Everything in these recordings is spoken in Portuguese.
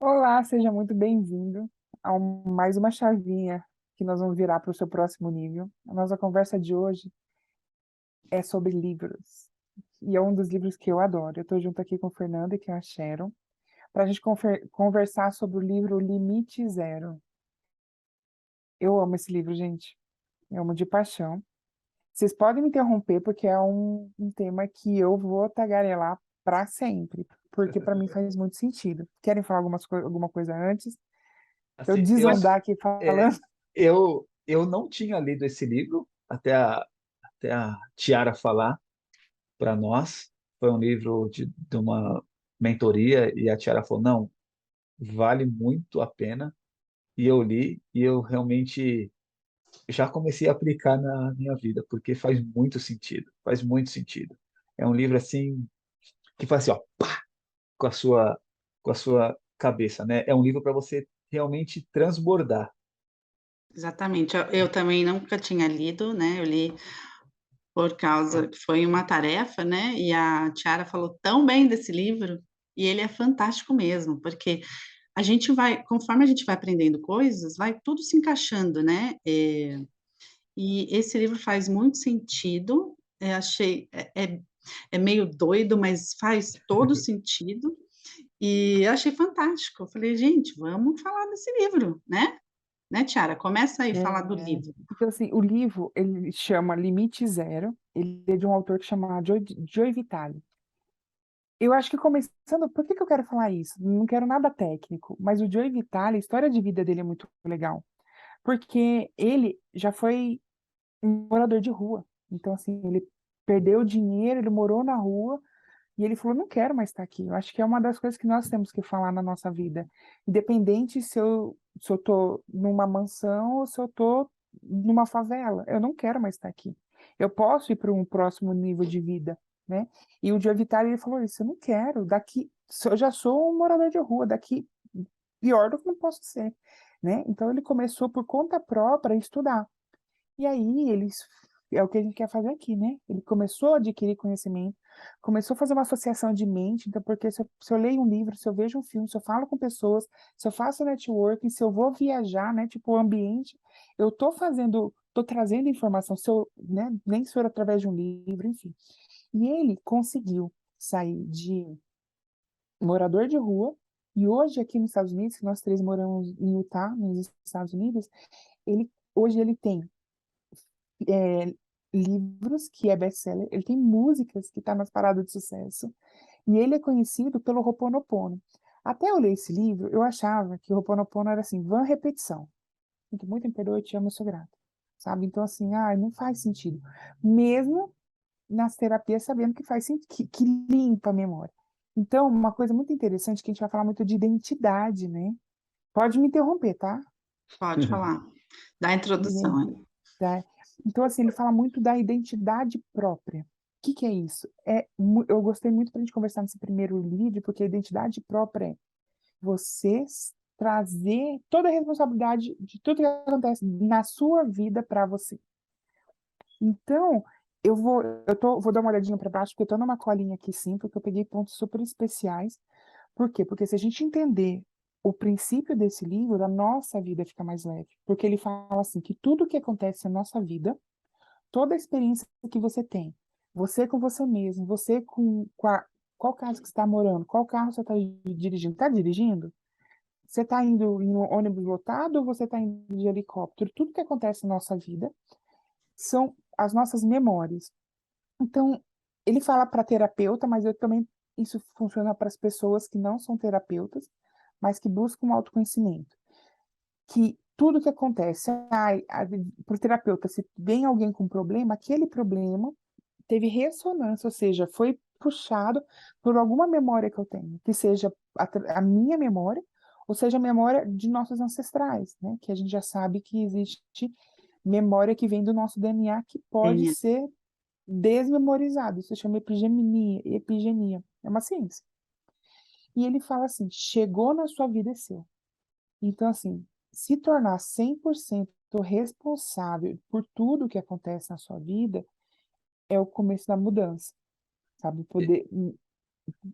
Olá, seja muito bem-vindo a mais uma chavinha que nós vamos virar para o seu próximo nível. A nossa conversa de hoje é sobre livros, e é um dos livros que eu adoro. Eu estou junto aqui com o Fernando e com a Sharon, para a gente conversar sobre o livro Limite Zero. Eu amo esse livro, gente. Eu amo de paixão. Vocês podem me interromper, porque é um tema que eu vou tagarelar para sempre, porque para mim faz muito sentido. Querem falar alguma coisa antes? Eu Assim, desandar aqui é, falando. eu não tinha lido esse livro até a Tiara falar para nós. Foi um livro de uma mentoria e a Tiara falou, não, vale muito a pena. E eu li e eu realmente já comecei a aplicar na minha vida, porque faz muito sentido, faz muito sentido. É um livro assim que faz assim, ó, com a sua cabeça, né? É um livro para você realmente transbordar. Exatamente. Eu também nunca tinha lido, né, eu li por causa que foi uma tarefa, né, e a Tiara falou tão bem desse livro, e ele é fantástico mesmo, porque a gente vai conforme a gente vai aprendendo coisas, vai tudo se encaixando, né, e esse livro faz muito sentido, achei é meio doido, mas faz todo sentido, e achei fantástico. Eu falei: "Gente, vamos falar desse livro, né, Tiara? Começa aí a falar do É, livro". então, assim, o livro, ele chama Limite Zero, ele é de um autor que chama Joy Vitale. Eu acho que começando, por que que eu quero falar isso? Não quero nada técnico, mas o Joy Vitale, a história de vida dele é muito legal, porque ele já foi um morador de rua. Então, assim, ele perdeu o dinheiro, ele morou na rua, e ele falou: não quero mais estar aqui. Eu acho que é uma das coisas que nós temos que falar na nossa vida. Independente se eu tô numa mansão ou se eu tô numa favela. Eu não quero mais estar aqui. Eu posso ir para um próximo nível de vida, né? E o Joe Vitale, ele falou isso: eu não quero. Daqui, eu já sou um morador de rua, daqui pior do que não posso ser, né? Então ele começou por conta própria a estudar. E aí eles é o que a gente quer fazer aqui, né? Ele começou a adquirir conhecimento, começou a fazer uma associação de mente, então, porque se eu leio um livro, se eu vejo um filme, se eu falo com pessoas, se eu faço networking, se eu vou viajar, né, tipo, o ambiente, eu tô fazendo, tô trazendo informação, se eu, né, nem se for através de um livro, enfim. E ele conseguiu sair de morador de rua, e hoje aqui nos Estados Unidos, que nós três moramos em Utah, nos Estados Unidos, hoje ele tem é, livros que é best-seller, ele tem músicas que tá nas paradas de sucesso, e ele é conhecido pelo Ho'oponopono. Até eu ler esse livro, eu achava que o Ho'oponopono era assim, vã repetição. Muito, muito me perdoe, eu te amo, eu sou grata. Sabe? Então, assim, não faz sentido. Mesmo nas terapias, sabendo que faz sentido, que limpa a memória. Então, uma coisa muito interessante que a gente vai falar muito de identidade, né? Pode me interromper, tá? Pode falar. Dá a introdução aí. Tá? Então, assim, ele fala muito da identidade própria. O que que é isso? Eu gostei muito para a gente conversar nesse primeiro vídeo, porque a identidade própria é você trazer toda a responsabilidade de tudo que acontece na sua vida para você. Então, vou dar uma olhadinha para baixo, porque eu estou numa colinha aqui sim, porque eu peguei pontos super especiais. Por quê? Porque se a gente entender o princípio desse livro, a nossa vida fica mais leve. Porque ele fala assim, que tudo que acontece na nossa vida, toda a experiência que você com você mesmo, você qual casa que você está morando, qual carro você está dirigindo? Está dirigindo? Você está indo em um ônibus lotado ou você está indo de helicóptero? Tudo que acontece na nossa vida são as nossas memórias. Então, ele fala para terapeuta, mas eu também isso funciona para as pessoas que não são terapeutas, mas que buscam autoconhecimento. Que tudo que acontece, para o terapeuta, se vem alguém com problema, aquele problema teve ressonância, ou seja, foi puxado por alguma memória que eu tenho, que seja a minha memória, ou seja, a memória de nossos ancestrais, né? Que a gente já sabe que existe memória que vem do nosso DNA que pode DNA. ser desmemorizado. Isso se chama epigenia. É uma ciência. E ele fala assim: chegou na sua vida é seu. Então, assim, se tornar 100% responsável por tudo que acontece na sua vida é o começo da mudança, sabe? Poder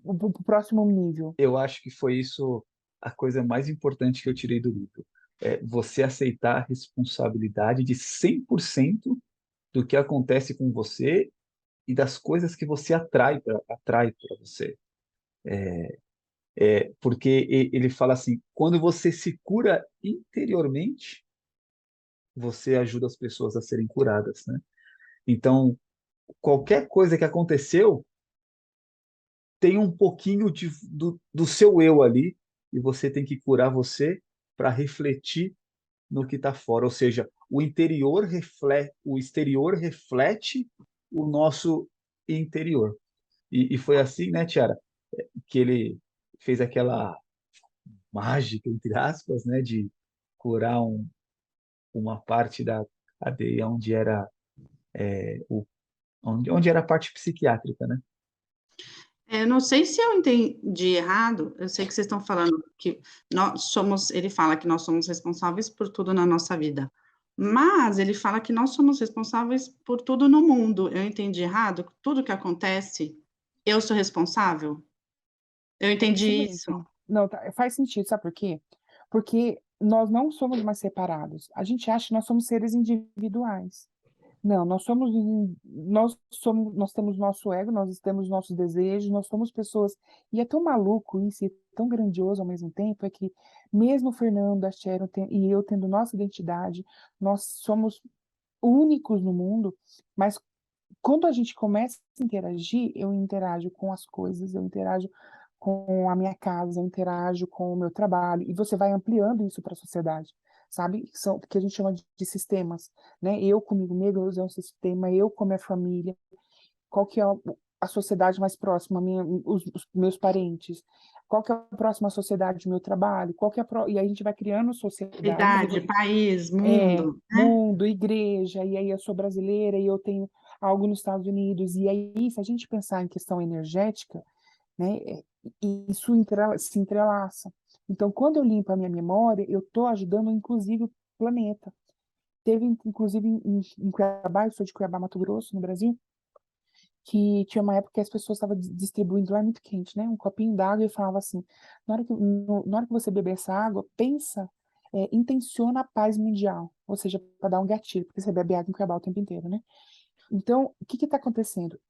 o próximo nível. Eu acho que foi isso, a coisa mais importante que eu tirei do livro. É você aceitar a responsabilidade de 100% do que acontece com você e das coisas que você atrai para você. Porque ele fala assim, quando você se cura interiormente, você ajuda as pessoas a serem curadas, né? Então, qualquer coisa que aconteceu tem um pouquinho do seu eu ali, e você tem que curar você para refletir no que está fora. Ou seja, o exterior reflete o nosso interior. E foi assim, né, Tiara, que ele fez aquela mágica, entre aspas, né, de curar uma parte da cadeia onde era a parte psiquiátrica, né? Eu não sei se eu entendi errado, eu sei que vocês estão falando que nós somos ele fala que nós somos responsáveis por tudo na nossa vida, mas ele fala que nós somos responsáveis por tudo no mundo. Eu entendi errado? Tudo que acontece, eu sou responsável? Eu É isso entendi isso? mesmo. Não, faz sentido, sabe por quê? Porque nós não somos mais separados. A gente acha que nós somos seres individuais. Não, nós temos nosso ego, nós temos nossos desejos, nós somos pessoas. E é tão maluco isso, e é tão grandioso ao mesmo tempo, é que mesmo o Fernando, a Sharon e eu tendo nossa identidade, nós somos únicos no mundo, mas quando a gente começa a interagir, eu interajo com as coisas, eu interajo com a minha casa, eu interajo com o meu trabalho, e você vai ampliando isso para a sociedade, sabe? São que a gente chama de sistemas, né? Eu comigo mesmo, eu uso um sistema, eu com a minha família, qual que é a sociedade mais próxima, os meus parentes, qual que é a próxima sociedade do meu trabalho, qual que é e aí a gente vai criando sociedades, Idade, país, mundo, né. mundo, igreja, e aí eu sou brasileira e eu tenho algo nos Estados Unidos, e aí se a gente pensar em questão energética, né, isso se entrelaça. Então, quando eu limpo a minha memória, eu estou ajudando, inclusive, o planeta. Teve, inclusive, em Cuiabá, eu sou de Cuiabá, Mato Grosso, no Brasil, que tinha uma época que as pessoas estavam distribuindo, lá é muito quente, né, um copinho d'água e falava assim, na hora que você beber essa água, pensa, intenciona a paz mundial, ou seja, para dar um gatilho, porque você bebe água em Cuiabá o tempo inteiro, né? Então, o que está acontecendo?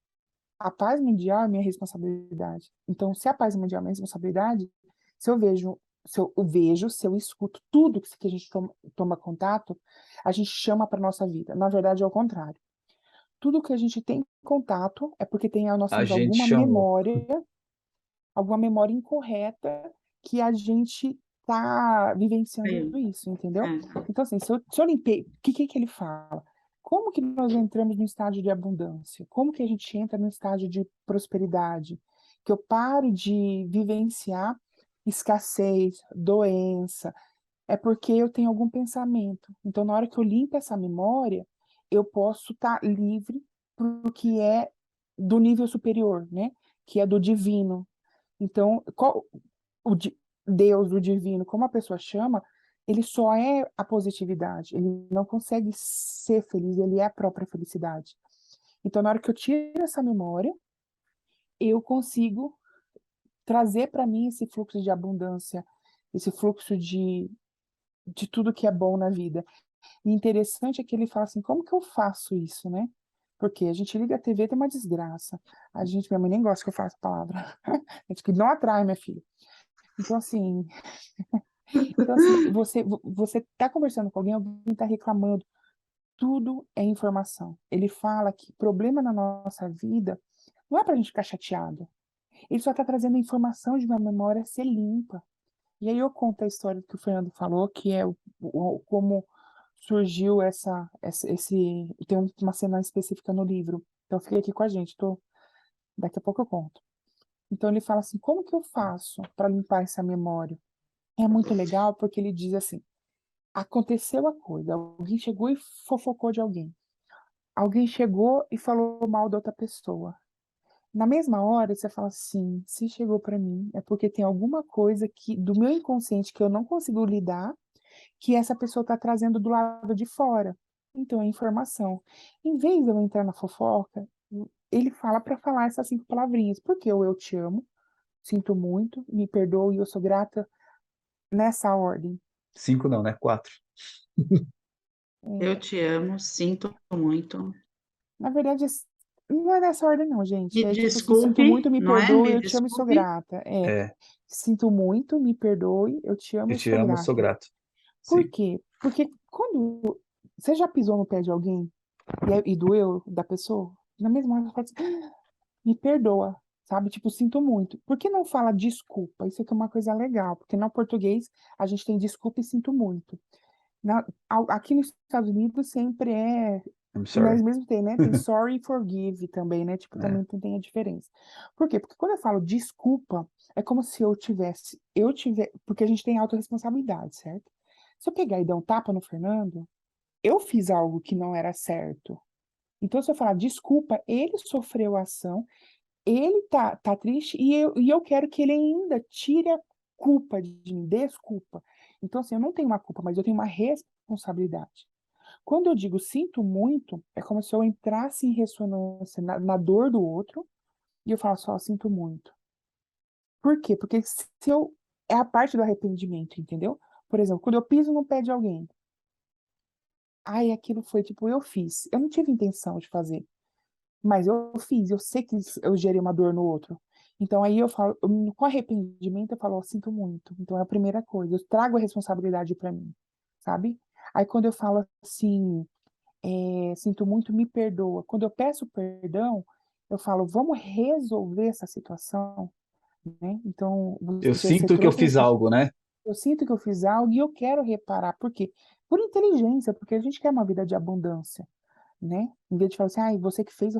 A paz mundial é minha responsabilidade. Então, se a paz mundial é minha responsabilidade, se eu escuto tudo que a gente toma contato, a gente chama para nossa vida. Na verdade, é o contrário. Tudo que a gente tem contato é porque nós A temos gente chamou. alguma memória incorreta que a gente está vivenciando Sim, isso, entendeu? é. Então, assim, se eu limpei, o que ele fala? Como que nós entramos no estágio de abundância? Como que a gente entra no estágio de prosperidade? Que eu paro de vivenciar escassez, doença, é porque eu tenho algum pensamento. Então, na hora que eu limpo essa memória, eu posso estar livre para o que é do nível superior, né? Que é do divino. Então, o Deus, o divino, como a pessoa chama, ele só é a positividade. Ele não consegue ser feliz, ele é a própria felicidade. Então, na hora que eu tiro essa memória, eu consigo trazer para mim esse fluxo de abundância, esse fluxo de tudo que é bom na vida. E interessante é que ele fala assim, como que eu faço isso, né? Porque a gente liga a TV, tem uma desgraça. Minha mãe nem gosta que eu faça a palavra. É que não atrai, minha filha. Então, assim, você tá conversando com alguém tá reclamando. Tudo é informação. Ele fala que problema na nossa vida não é pra gente ficar chateado. Ele só tá trazendo a informação de uma memória ser limpa. E aí eu conto a história que o Fernando falou, que é como surgiu tem uma cena específica no livro. Então fica aqui com a gente, daqui a pouco eu conto. Então ele fala assim, como que eu faço para limpar essa memória? É muito legal porque ele diz assim, aconteceu a coisa, alguém chegou e fofocou de alguém. Alguém chegou e falou mal da outra pessoa. Na mesma hora, você fala assim, se chegou para mim, é porque tem alguma coisa que do meu inconsciente que eu não consigo lidar, que essa pessoa está trazendo do lado de fora. Então, é informação. Em vez de eu entrar na fofoca, ele fala para falar essas 5 palavrinhas. Porque eu te amo, sinto muito, me perdoe, eu sou grata nessa ordem. 5 não, né? 4. Eu te amo, sinto muito. Na verdade, não é nessa ordem, não, gente. Me É tipo assim, sinto desculpe, muito, me não é? perdoe, Me eu te amo e sou desculpe. grata. É, É, sinto muito, me perdoe, eu te amo eu e te sou amo, sou grata. grato. Por Sim. quê? Porque quando você já pisou no pé de alguém e doeu da pessoa, na mesma hora você fala assim, "Ah, me perdoa, sabe? Tipo, sinto muito. Por que não fala desculpa? Isso aqui é uma coisa legal, porque no português a gente tem desculpa e sinto muito. Aqui nos Estados Unidos sempre é. I'm Mas sorry. mesmo tem, né? Tem sorry e forgive também, né? Tipo, É. também tem a diferença. Por quê? Porque quando eu falo desculpa, é como se porque a gente tem autorresponsabilidade, certo? Se eu pegar e dar um tapa no Fernando, eu fiz algo que não era certo. Então, se eu falar desculpa, ele sofreu a ação, ele tá triste e eu quero que ele ainda tire a culpa de mim, desculpa. Então, assim, eu não tenho uma culpa, mas eu tenho uma responsabilidade. Quando eu digo sinto muito, é como se eu entrasse em ressonância na dor do outro e eu falo só sinto muito. Por quê? Porque se eu. É a parte do arrependimento, entendeu? Por exemplo, quando eu piso no pé de alguém, ai, aquilo foi tipo, eu fiz. Eu não tive intenção de fazer, mas eu fiz. Eu sei que eu gerei uma dor no outro. Então aí eu falo, com arrependimento, eu falo, ó, sinto muito. Então é a primeira coisa, eu trago a responsabilidade para mim, sabe? Aí quando eu falo assim, sinto muito, me perdoa. Quando eu peço perdão, eu falo, vamos resolver essa situação, né? Então, Eu você sinto que eu trouxe a fiz resposta. algo, né? Eu sinto que eu fiz algo e eu quero reparar. Por quê? Por inteligência, porque a gente quer uma vida de abundância, né? Em vez de falar assim, você que fez,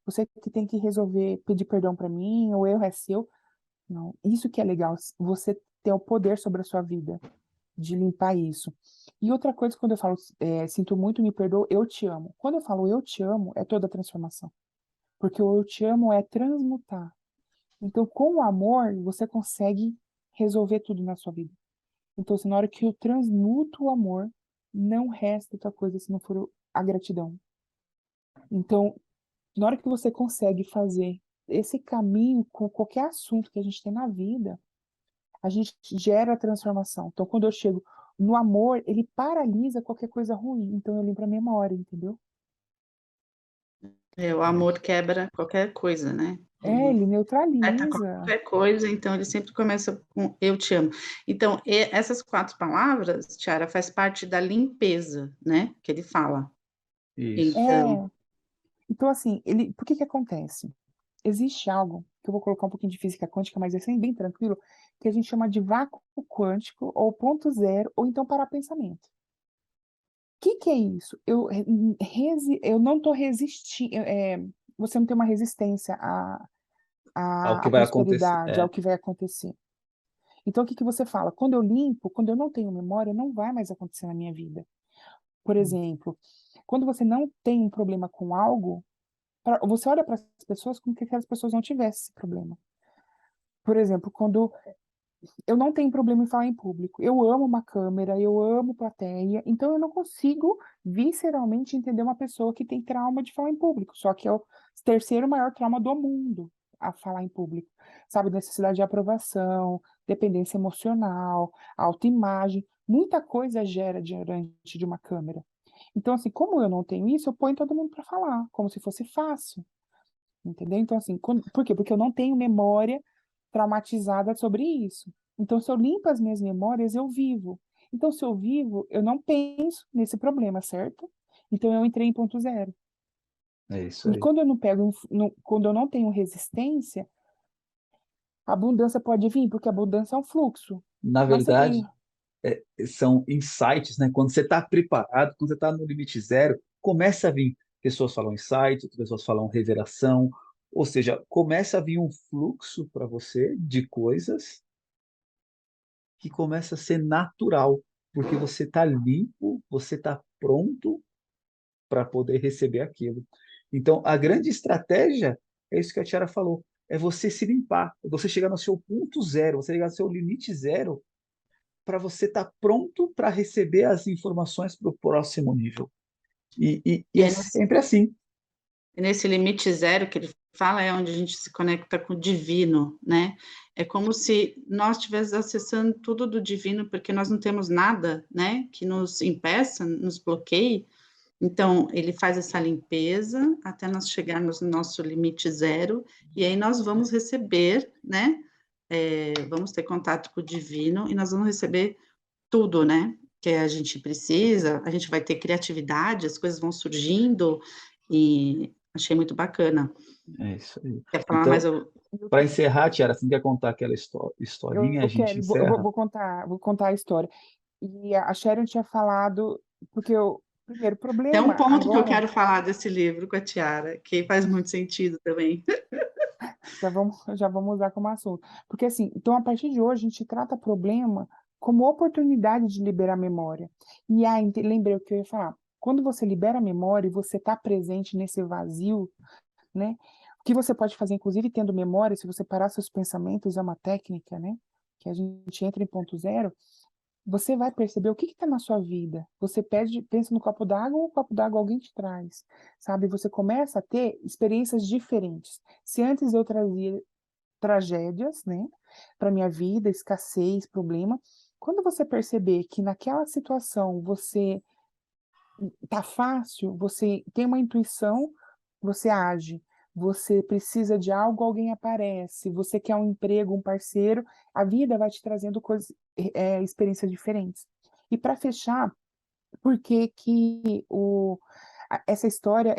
você que tem que resolver, pedir perdão para mim, o erro é seu. Não, isso que é legal, você ter o poder sobre a sua vida, de limpar isso. E outra coisa, quando eu falo, sinto muito, me perdoa, eu te amo. Quando eu falo eu te amo, é toda a transformação. Porque o eu te amo é transmutar. Então, com o amor, você consegue resolver tudo na sua vida. Então, assim, na hora que eu transmuto o amor, não resta outra coisa se não for a gratidão. Então, na hora que você consegue fazer esse caminho com qualquer assunto que a gente tem na vida, a gente gera a transformação. Então, quando eu chego no amor, ele paralisa qualquer coisa ruim. Então, eu limpo a memória, entendeu? O amor quebra qualquer coisa, né? Ele Ele afeta neutraliza. qualquer coisa, então ele sempre começa com eu te amo. Então, essas 4 palavras, Tiara, faz parte da limpeza, né, que ele fala. Isso. Então, É. Então, assim, por que que acontece? Existe algo, que eu vou colocar um pouquinho de física quântica, mas é sempre bem tranquilo, que a gente chama de vácuo quântico, ou ponto zero, ou então parapensamento. O que que é isso? Eu não estou resistindo, você não tem uma resistência Algo que à vai acontecer. prosperidade, ao É. que vai acontecer. Então, o que que você fala? Quando eu limpo, quando eu não tenho memória, não vai mais acontecer na minha vida. Por exemplo, quando você não tem um problema com algo, você olha para as pessoas como que aquelas pessoas não tivessem esse problema. Por exemplo, quando eu não tenho problema em falar em público, eu amo uma câmera, eu amo plateia, então eu não consigo visceralmente entender uma pessoa que tem trauma de falar em público, só que é o terceiro maior trauma do mundo a falar em público, sabe? Necessidade de aprovação, dependência emocional, autoimagem, muita coisa gera diante de uma câmera. Então, assim, como eu não tenho isso, eu ponho todo mundo para falar, como se fosse fácil. Entendeu? Então, assim, por quê? Porque eu não tenho memória traumatizada sobre isso. Então, se eu limpo as minhas memórias, eu vivo. Então, se eu vivo, eu não penso nesse problema, certo? Então, eu entrei em ponto zero. É isso E aí. quando eu não pego, quando eu não tenho resistência, a abundância pode vir, porque a abundância é um fluxo. Na Mas você tem. verdade, são insights, né? Quando você está preparado, quando você está no limite zero, começa a vir. Pessoas falam insight, outras pessoas falam revelação. Ou seja, começa a vir um fluxo para você de coisas que começa a ser natural, porque você está limpo, você está pronto para poder receber aquilo. Então, a grande estratégia é isso que a Tiara falou, é você se limpar, é você chegar no seu ponto zero, você chegar no seu limite zero, para você estar pronto para receber as informações para o próximo nível. E e é é sempre assim. nesse limite zero que ele fala é onde a gente se conecta com o divino, né? É como se nós estivéssemos acessando tudo do divino, porque nós não temos nada, né, que nos impeça, nos bloqueie. Então, ele faz essa limpeza até nós chegarmos no nosso limite zero, e aí nós vamos receber, né? Vamos ter contato com o divino e nós vamos receber tudo, né? Que a gente precisa, a gente vai ter criatividade, as coisas vão surgindo, e achei muito bacana. É isso aí. Quer falar mais? Então, para encerrar, Tiara, você não quer contar aquela historinha, a Eu gente quero, encerra? vou contar a história. E a Sharon tinha falado, porque o primeiro Tem um problema ponto que eu agora, quero falar desse livro com a Tiara, que faz muito sentido também. já vamos usar como assunto. Porque assim, então a partir de hoje a gente trata problema como oportunidade de liberar memória. E aí, lembrei o que eu ia falar. Quando você libera a memória e você está presente nesse vazio, né? O que você pode fazer, inclusive tendo memória, se você parar seus pensamentos, é uma técnica, né? Que a gente entra em ponto zero, você vai perceber o que está na sua vida. Você pensa no copo d'água, ou o copo d'água alguém te traz, sabe? Você começa a ter experiências diferentes. Se antes eu trazia tragédias, né, para minha vida, escassez, problema, quando você perceber que naquela situação você tá fácil, você tem uma intuição, você age. Você precisa de algo, alguém aparece. Você quer um emprego, um parceiro, a vida vai te trazendo coisas, experiências diferentes. E para fechar, por que que essa história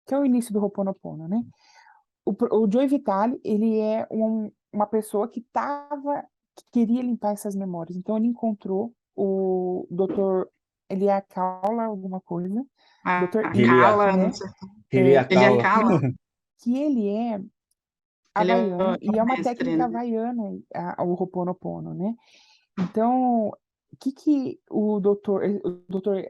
que é o início do Ho'oponopono, né? O Joe Vitale, ele é uma pessoa que queria limpar essas memórias. Então ele encontrou o doutor, ele é a Kaula, alguma coisa, doutor A Ele I, a, Cala, não né? sei, ele a ele é a Cala. Cala, Que ele é ele é havaiano e é o uma mestre, técnica né? havaiana, o Ho'oponopono, né? Então, o que o doutor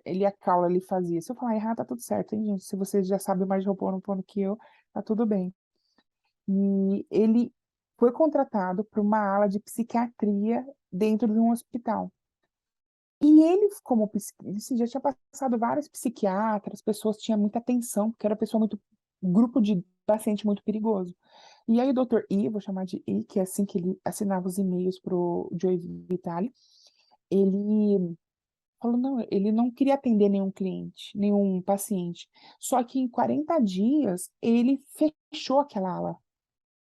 Elia Kaula, ele fazia? Se eu falar errado, tá tudo certo, hein, gente? Se vocês já sabem mais de Ho'oponopono que eu, tá tudo bem. E ele foi contratado para uma ala de psiquiatria dentro de um hospital. E ele, ele já tinha passado vários psiquiatras, pessoas tinham muita atenção, porque era pessoa muito, grupo de paciente muito perigoso. E aí o doutor I, vou chamar de I, que é assim que ele assinava os e-mails pro Joe Vitale, ele falou, não, ele não queria atender nenhum cliente, nenhum paciente. Só que em 40 dias, ele fechou aquela ala.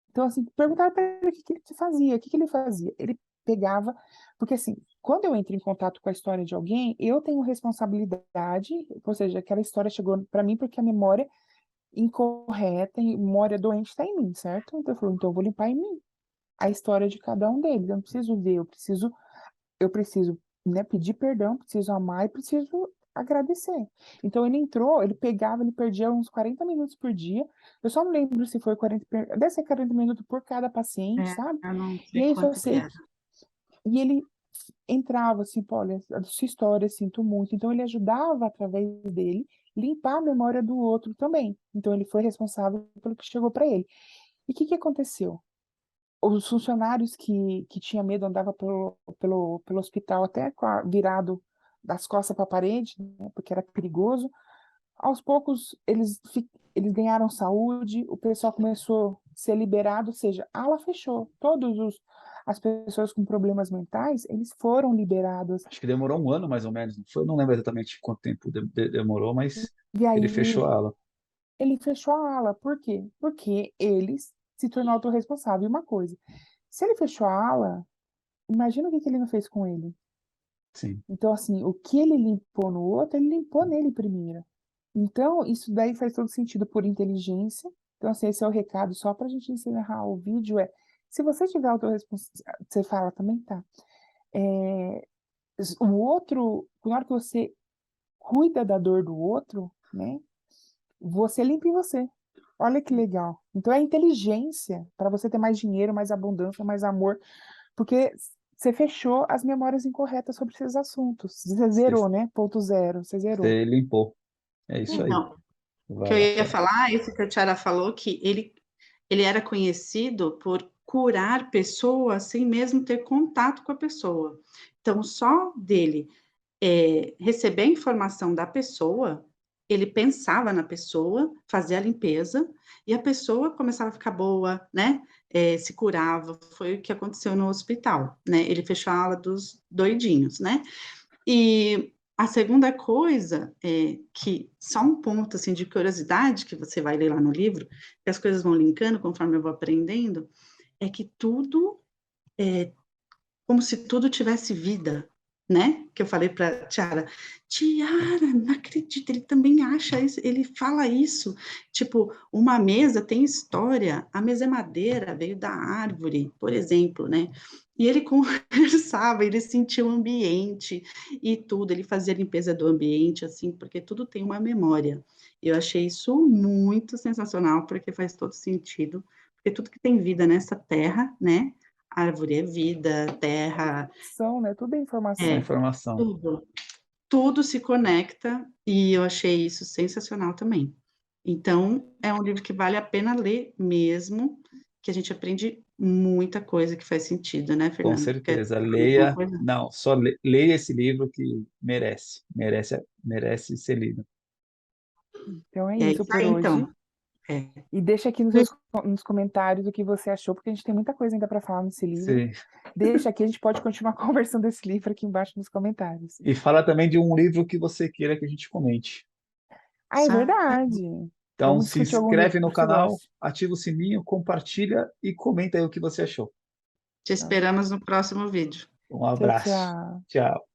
Então, assim, perguntaram para ele o que que ele fazia, o que que ele fazia. Ele pegava, porque assim, quando eu entro em contato com a história de alguém, eu tenho responsabilidade, ou seja, aquela história chegou para mim porque a memória incorreta, a memória doente está em mim, certo? Então, eu falo, então eu vou limpar em mim a história de cada um deles. Eu não preciso ver, eu preciso, né, pedir perdão, preciso amar e preciso agradecer. Então ele entrou, ele pegava, ele perdia uns 40 minutos por dia. Eu só não lembro se foi 40, deve ser 40 minutos por cada paciente, sabe? Eu não E sei aí só quanto que sei era. que, e ele entrava assim, pô, olha, a sua história, sinto muito. Então ele ajudava através dele limpar a memória do outro também. Então ele foi responsável pelo que chegou para ele. E o que que aconteceu? Os funcionários que tinha medo andava pelo hospital até virado das costas para a parede, né, porque era perigoso. Aos poucos, eles ganharam saúde, o pessoal começou a ser liberado, ou seja, a ala fechou. As pessoas com problemas mentais, eles foram liberados. Acho que demorou um ano mais ou menos, não foi? Não lembro exatamente quanto tempo demorou, mas E ele fechou aí a ala. ele fechou a ala. Por quê? Porque ele se tornou autorresponsável. E uma coisa, se ele fechou a ala, imagina o que que ele não fez com ele. Sim. Então, assim, o que ele limpou no outro, ele limpou nele primeiro. Então, isso daí faz todo sentido por inteligência. Então, assim, esse é o recado, só para a gente encerrar o vídeo, se você tiver autorresponsabilidade, você fala também, tá? É, o outro, na hora que você cuida da dor do outro, né? Você limpa em você. Olha que legal. Então, é inteligência para você ter mais dinheiro, mais abundância, mais amor, porque você fechou as memórias incorretas sobre esses assuntos. Você Você, zerou, né? Ponto zero, você zerou. você limpou. É isso aí. Então, o que Vai eu lá, ia Tiara. falar, isso que a Tiara falou, que ele era conhecido por curar pessoas sem mesmo ter contato com a pessoa. Então, só dele receber a informação da pessoa, ele pensava na pessoa, fazia a limpeza, e a pessoa começava a ficar boa, né? Se curava. Foi o que aconteceu no hospital, né? Ele fechou a ala dos doidinhos, né? E a segunda coisa é que, só um ponto assim, de curiosidade, que você vai ler lá no livro, que as coisas vão linkando conforme eu vou aprendendo, é que tudo é como se tudo tivesse vida, né? Que eu falei para Tiara, Tiara, não acredito, ele também acha isso, ele fala isso. Tipo, uma mesa tem história, a mesa é madeira, veio da árvore, por exemplo, né? E ele conversava, ele sentia o ambiente e tudo, ele fazia a limpeza do ambiente, assim, porque tudo tem uma memória. Eu achei isso muito sensacional, porque faz todo sentido, porque tudo que tem vida nessa terra, né? Árvore é vida, terra, Informação, né? Tudo é Essa informação. informação. tudo. Tudo se conecta e eu achei isso sensacional também. Então, é um livro que vale a pena ler mesmo, que a gente aprende muita coisa que faz sentido, né, Com Fernando? Quer certeza. falar alguma Leia. coisa? Não, só leia esse livro que merece ser lido. Então é É isso isso por aí, hoje. então. É. E deixa aqui nos comentários o que você achou, porque a gente tem muita coisa ainda para falar nesse livro. Sim. Deixa aqui, a gente pode continuar conversando desse livro aqui embaixo nos comentários. E fala também de um livro que você queira que a gente comente. Ah, é Isso aí. verdade. Então, Vamos se discutir algum livro inscreve no que você canal, goste. ativa o sininho, compartilha e comenta aí o que você achou. Te esperamos no próximo vídeo. Um Tchau, abraço. tchau. Tchau.